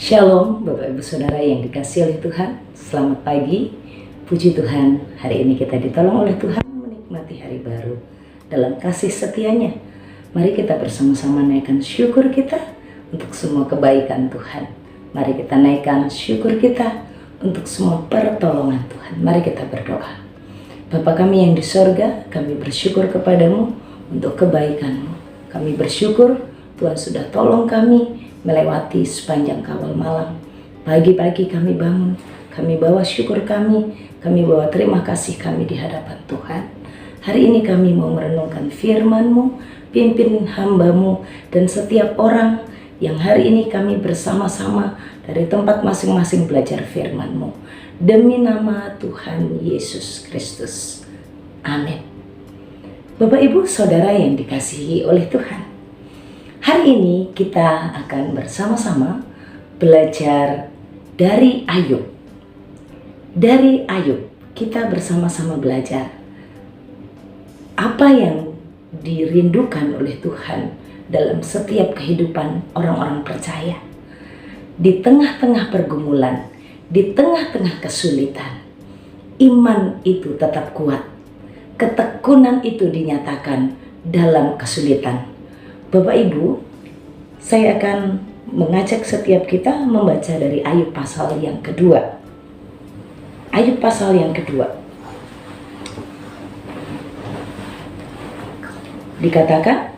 Shalom Bapak Ibu Saudara yang dikasihi oleh Tuhan. Selamat pagi. Puji Tuhan, hari ini kita ditolong oleh Tuhan menikmati hari baru dalam kasih setianya. Mari kita bersama-sama naikkan syukur kita untuk semua kebaikan Tuhan. Mari kita naikkan syukur kita untuk semua pertolongan Tuhan. Mari kita berdoa. Bapa kami yang di sorga, kami bersyukur kepadamu untuk kebaikan-Mu. Kami bersyukur Tuhan sudah tolong kami melewati sepanjang kawal malam. Pagi-pagi kami bangun, kami bawa syukur kami bawa terima kasih kami di hadapan Tuhan. Hari ini kami mau merenungkan firman-Mu, pimpin hamba-Mu dan setiap orang yang hari ini kami bersama-sama dari tempat masing-masing belajar firman-Mu. Demi nama Tuhan Yesus Kristus. Amin. Bapak Ibu Saudara yang dikasihi oleh Tuhan, hari ini kita akan bersama-sama belajar dari Ayub. Dari Ayub, kita bersama-sama belajar apa yang dirindukan oleh Tuhan dalam setiap kehidupan orang-orang percaya. Di tengah-tengah pergumulan, di tengah-tengah kesulitan, iman itu tetap kuat. Ketekunan itu dinyatakan dalam kesulitan. Bapak Ibu, saya akan mengajak setiap kita membaca dari Ayub pasal yang kedua. Ayub pasal yang kedua. Dikatakan,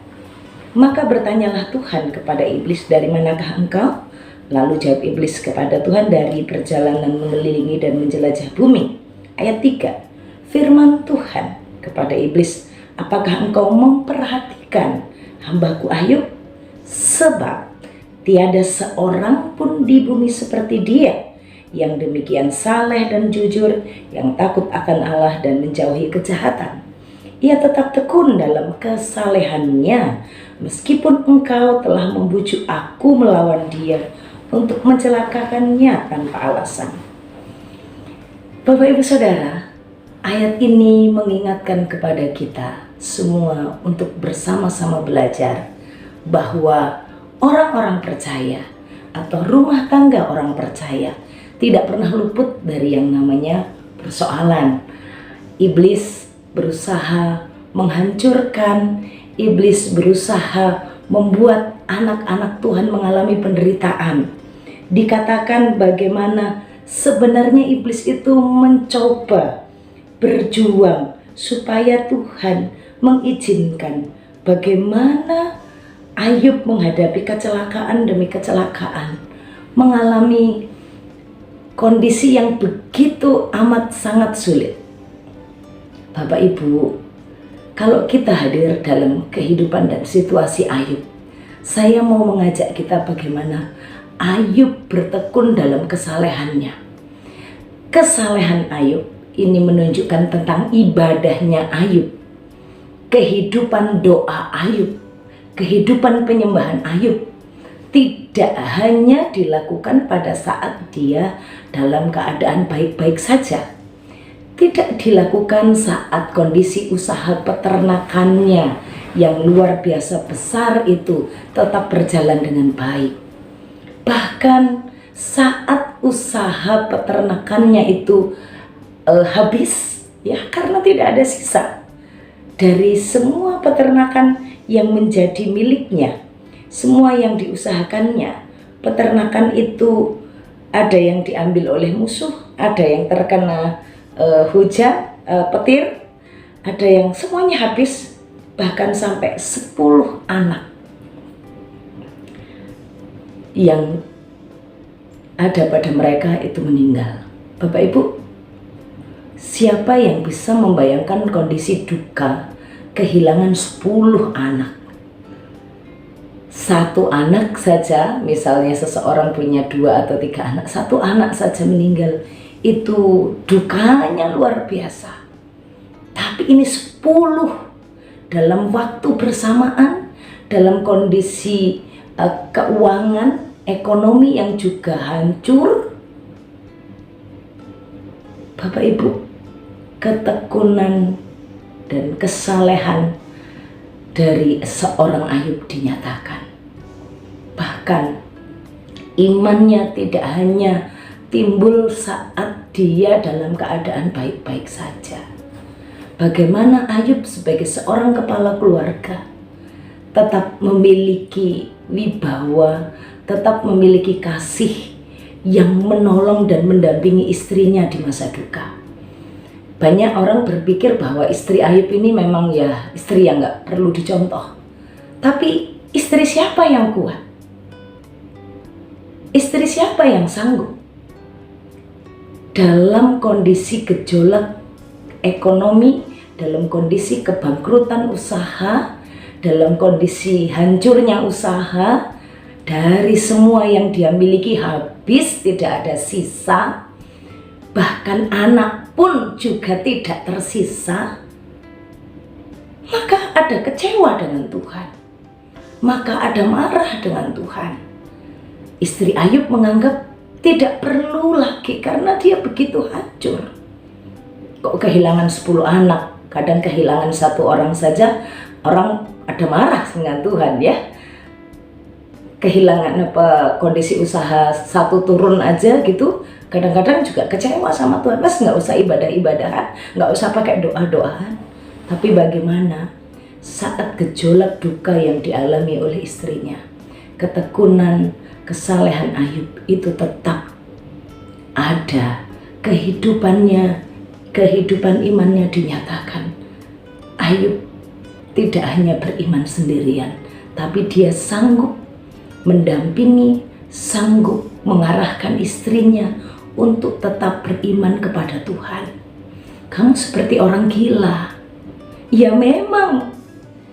maka bertanyalah Tuhan kepada iblis, dari manakah engkau? Lalu jawab iblis kepada Tuhan, dari perjalanan mengelilingi dan menjelajah bumi. Ayat 3, firman Tuhan kepada iblis, apakah engkau memperhatikan hambaku Ayub? Sebab tiada seorang pun di bumi seperti dia, yang demikian saleh dan jujur, yang takut akan Allah dan menjauhi kejahatan. Ia tetap tekun dalam kesalehannya, meskipun engkau telah membujuk aku melawan dia untuk mencelakakannya tanpa alasan. Bapak Ibu Saudara, ayat ini mengingatkan kepada kita semua untuk bersama-sama belajar bahwa orang-orang percaya atau rumah tangga orang percaya tidak pernah luput dari yang namanya persoalan. Iblis berusaha menghancurkan, iblis berusaha membuat anak-anak Tuhan mengalami penderitaan. Dikatakan bagaimana sebenarnya iblis itu mencoba berjuang supaya Tuhan mengizinkan bagaimana Ayub menghadapi kecelakaan demi kecelakaan, mengalami kondisi yang begitu amat sangat sulit. Bapak Ibu, kalau kita hadir dalam kehidupan dan situasi Ayub, saya mau mengajak kita bagaimana Ayub bertekun dalam kesalehannya. Kesalehan Ayub ini menunjukkan tentang ibadahnya Ayub, kehidupan doa Ayub, kehidupan penyembahan Ayub. Tidak hanya dilakukan pada saat dia dalam keadaan baik-baik saja, tidak dilakukan saat kondisi usaha peternakannya yang luar biasa besar itu tetap berjalan dengan baik. Bahkan saat usaha peternakannya itu habis, ya, karena tidak ada sisa dari semua peternakan yang menjadi miliknya, semua yang diusahakannya. Peternakan itu ada yang diambil oleh musuh, ada yang terkena hujan, petir, ada yang semuanya habis, bahkan sampai 10 anak yang ada pada mereka itu meninggal. Bapak Ibu, siapa yang bisa membayangkan kondisi duka kehilangan 10 anak? Satu anak saja, misalnya seseorang punya 2 atau 3 anak, satu anak saja meninggal, itu dukanya luar biasa. Tapi ini 10 dalam waktu bersamaan, dalam kondisi keuangan, ekonomi yang juga hancur. Bapak Ibu, ketekunan dan kesalehan dari seorang Ayub dinyatakan. Bahkan Imannya tidak hanya timbul saat dia dalam keadaan baik-baik saja. Bagaimana Ayub sebagai seorang kepala keluarga tetap memiliki wibawa, tetap memiliki kasih yang menolong dan mendampingi istrinya di masa duka. Banyak orang berpikir bahwa istri Ayub ini memang ya istri yang gak perlu dicontoh. Tapi istri siapa yang kuat? Istri siapa yang sanggup? Dalam kondisi gejolak ekonomi, dalam kondisi kebangkrutan usaha, dalam kondisi hancurnya usaha, dari semua yang dia miliki habis, tidak ada sisa, bahkan anak pun juga tidak tersisa, maka ada kecewa dengan Tuhan, maka ada marah dengan Tuhan. Istri Ayub menganggap tidak perlu lagi karena dia begitu hancur. Kok kehilangan 10 anak, kadang kehilangan 1 orang saja, orang ada marah dengan Tuhan ya. Kehilangan kondisi usaha 1 turun aja gitu, kadang-kadang juga kecewa sama Tuhan. Mas nggak usah ibadah-ibadahan, nggak usah pakai doa-doaan. Tapi bagaimana saat gejolak duka yang dialami oleh istrinya, ketekunan, kesalehan Ayub itu tetap ada, kehidupannya, kehidupan imannya dinyatakan. Ayub tidak hanya beriman sendirian, tapi dia sanggup mendampingi, sanggup mengarahkan istrinya untuk tetap beriman kepada Tuhan. Kamu seperti orang gila. Ya memang,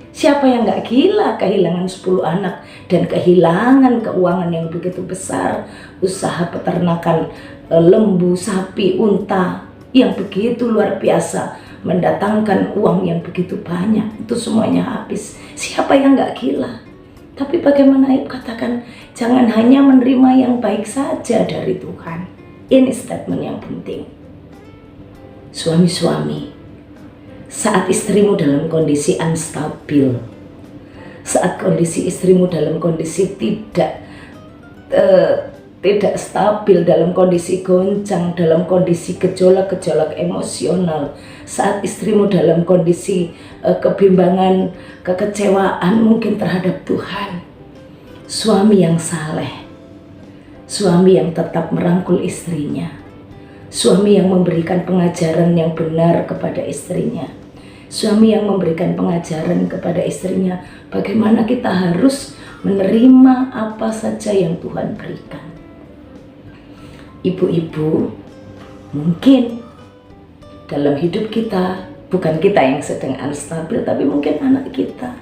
siapa yang gak gila kehilangan 10 anak dan kehilangan keuangan yang begitu besar, usaha peternakan lembu, sapi, unta yang begitu luar biasa, mendatangkan uang yang begitu banyak, itu semuanya habis. Siapa yang gak gila? Tapi bagaimana Ayub katakan, jangan hanya menerima yang baik saja dari Tuhan. Ini statement yang penting. Suami-suami, saat istrimu dalam kondisi unstabil, saat kondisi istrimu dalam kondisi tidak stabil, dalam kondisi goncang, dalam kondisi gejolak-gejolak emosional, saat istrimu dalam kondisi kebimbangan, kekecewaan mungkin terhadap Tuhan, suami yang saleh, suami yang tetap merangkul istrinya, suami yang memberikan pengajaran yang benar kepada istrinya, suami yang memberikan pengajaran kepada istrinya bagaimana kita harus menerima apa saja yang Tuhan berikan. Ibu-ibu, mungkin dalam hidup kita, bukan kita yang sedang unstabil, tapi mungkin anak kita.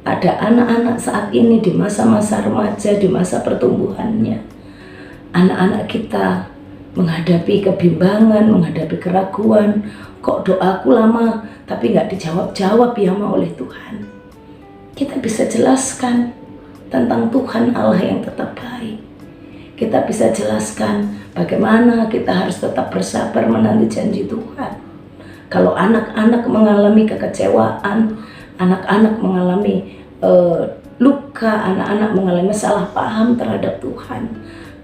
Ada anak-anak saat ini di masa-masa remaja, di masa pertumbuhannya. Anak-anak kita menghadapi kebimbangan, menghadapi keraguan. Kok doaku lama tapi nggak dijawab-jawab ya Ma oleh Tuhan. Kita bisa jelaskan tentang Tuhan Allah yang tetap baik. Kita bisa jelaskan bagaimana kita harus tetap bersabar menanti janji Tuhan. Kalau anak-anak mengalami kekecewaan, anak-anak mengalami luka, anak-anak mengalami salah paham terhadap Tuhan,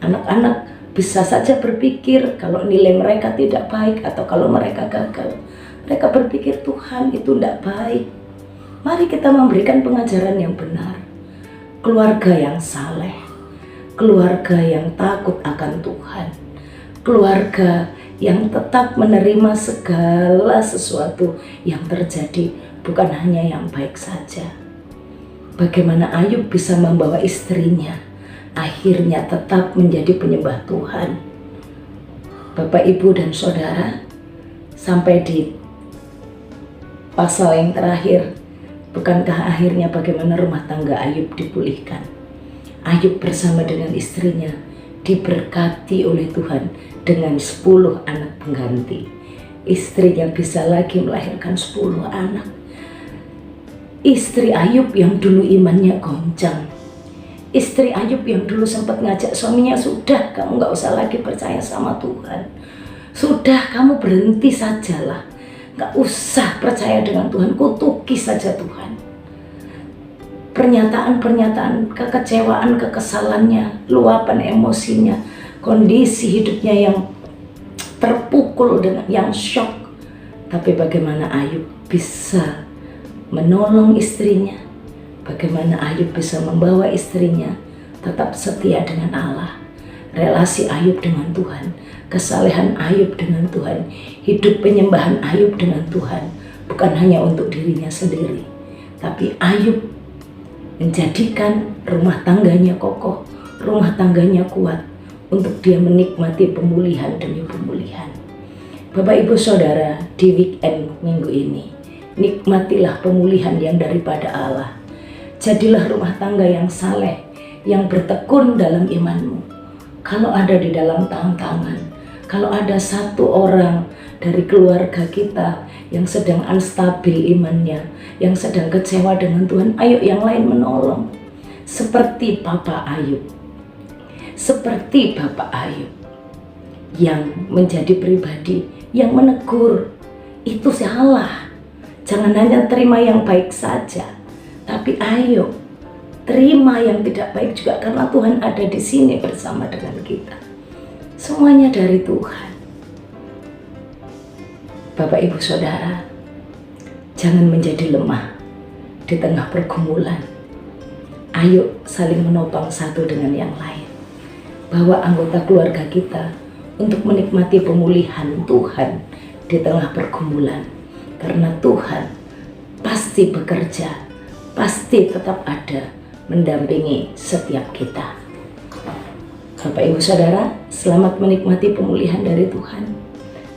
anak-anak bisa saja berpikir kalau nilai mereka tidak baik atau kalau mereka gagal, mereka berpikir Tuhan itu tidak baik. Mari kita memberikan pengajaran yang benar, keluarga yang saleh, keluarga yang takut akan Tuhan, keluarga yang tetap menerima segala sesuatu yang terjadi, bukan hanya yang baik saja. Bagaimana Ayub bisa membawa istrinya akhirnya tetap menjadi penyembah Tuhan. Bapak, Ibu, dan Saudara, sampai di pasal yang terakhir, bukankah akhirnya bagaimana rumah tangga Ayub dipulihkan? Ayub bersama dengan istrinya diberkati oleh Tuhan dengan 10 anak pengganti. Istrinya bisa lagi melahirkan 10 anak. Istri Ayub yang dulu imannya goncang, istri Ayub yang dulu sempat ngajak suaminya, sudah kamu gak usah lagi percaya sama Tuhan, sudah kamu berhenti sajalah, gak usah percaya dengan Tuhan, kutuki saja Tuhan. pernyataan-pernyataan kekecewaan, kekesalannya, luapan emosinya, kondisi hidupnya yang terpukul dengan yang shock. Tapi bagaimana Ayub bisa menolong istrinya, bagaimana Ayub bisa membawa istrinya tetap setia dengan Allah. Relasi Ayub dengan Tuhan, kesalehan Ayub dengan Tuhan, hidup penyembahan Ayub dengan Tuhan bukan hanya untuk dirinya sendiri, tapi Ayub menjadikan rumah tangganya kokoh, rumah tangganya kuat untuk dia menikmati pemulihan demi pemulihan. Bapak Ibu Saudara, di weekend minggu ini, nikmatilah pemulihan yang daripada Allah. Jadilah rumah tangga yang saleh, yang bertekun dalam imanmu. Kalau ada di dalam tantangan, kalau ada satu orang dari keluarga kita yang sedang unstabil imannya, yang sedang kecewa dengan Tuhan, ayo yang lain menolong. Seperti Papa Ayub, seperti Bapak Ayub yang menjadi pribadi yang menegur. Itu salah. Jangan hanya terima yang baik saja, tapi ayo terima yang tidak baik juga, karena Tuhan ada di sini bersama dengan kita. Semuanya dari Tuhan. Bapak Ibu Saudara, jangan menjadi lemah di tengah pergumulan. Ayo saling menopang satu dengan yang lain. Bawa anggota keluarga kita untuk menikmati pemulihan Tuhan di tengah pergumulan. Karena Tuhan pasti bekerja, pasti tetap ada mendampingi setiap kita. Bapak Ibu Saudara, selamat menikmati pemulihan dari Tuhan.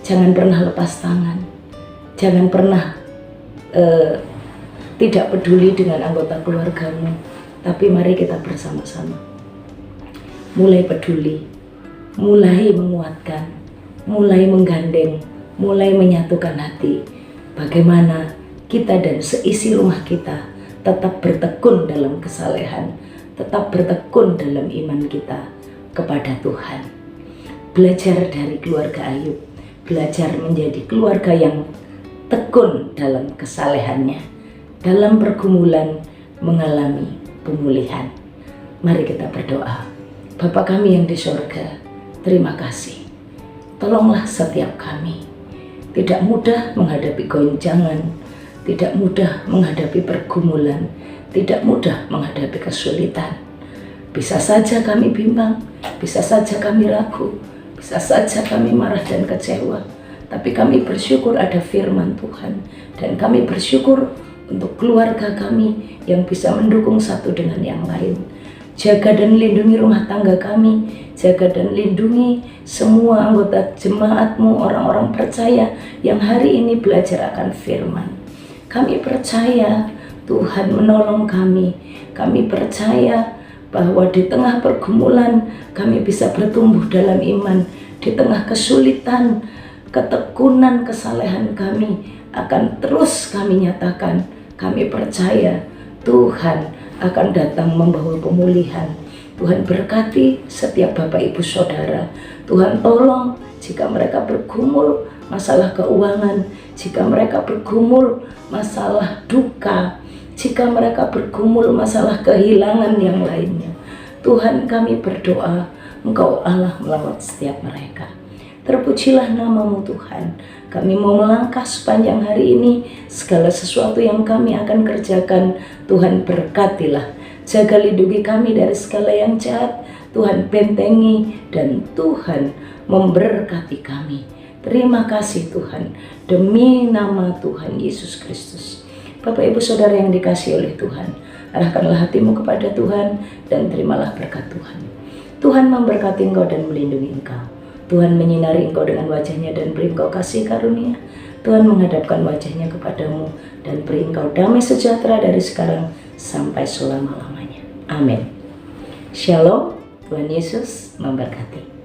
Jangan pernah lepas tangan. Jangan pernah tidak peduli dengan anggota keluargamu. Tapi mari kita bersama-sama mulai peduli, mulai menguatkan, mulai menggandeng, mulai menyatukan hati. Bagaimana kita dan seisi rumah kita tetap bertekun dalam kesalehan, tetap bertekun dalam iman kita kepada Tuhan. Belajar dari keluarga Ayub, belajar menjadi keluarga yang tekun dalam kesalehannya, dalam pergumulan mengalami pemulihan. Mari kita berdoa. Bapa kami yang di surga, terima kasih. Tolonglah setiap kami. Tidak mudah menghadapi goncangan, tidak mudah menghadapi pergumulan, tidak mudah menghadapi kesulitan. Bisa saja kami bimbang, bisa saja kami ragu, bisa saja kami marah dan kecewa. Tapi kami bersyukur ada firman Tuhan, dan kami bersyukur untuk keluarga kami yang bisa mendukung satu dengan yang lain. Jaga dan lindungi rumah tangga kami, jaga dan lindungi semua anggota jemaat-Mu, orang-orang percaya yang hari ini belajar akan firman. Kami percaya Tuhan menolong kami. Kami percaya bahwa di tengah pergumulan kami bisa bertumbuh dalam iman. Di tengah kesulitan, ketekunan, kesalehan kami akan terus kami nyatakan. Kami percaya Tuhan akan datang membawa pemulihan. Tuhan berkati setiap Bapak Ibu Saudara. Tuhan tolong jika mereka bergumul masalah keuangan, jika mereka bergumul masalah duka, jika mereka bergumul masalah kehilangan yang lainnya. Tuhan, kami berdoa Engkau Allah melawat setiap mereka. Terpujilah nama-Mu Tuhan. Kami mau melangkah sepanjang hari ini. Segala sesuatu yang kami akan kerjakan, Tuhan berkatilah. Jaga lindungi kami dari segala yang jahat. Tuhan bentengi dan Tuhan memberkati kami. Terima kasih Tuhan, demi nama Tuhan Yesus Kristus. Bapak Ibu Saudara yang dikasihi oleh Tuhan, arahkanlah hatimu kepada Tuhan dan terimalah berkat Tuhan. Tuhan memberkati engkau dan melindungi engkau. Tuhan menyinari engkau dengan wajahnya dan beri engkau kasih karunia. Tuhan menghadapkan wajahnya kepadamu dan beri engkau damai sejahtera dari sekarang sampai selama-lamanya. Amin. Shalom, Tuhan Yesus memberkati.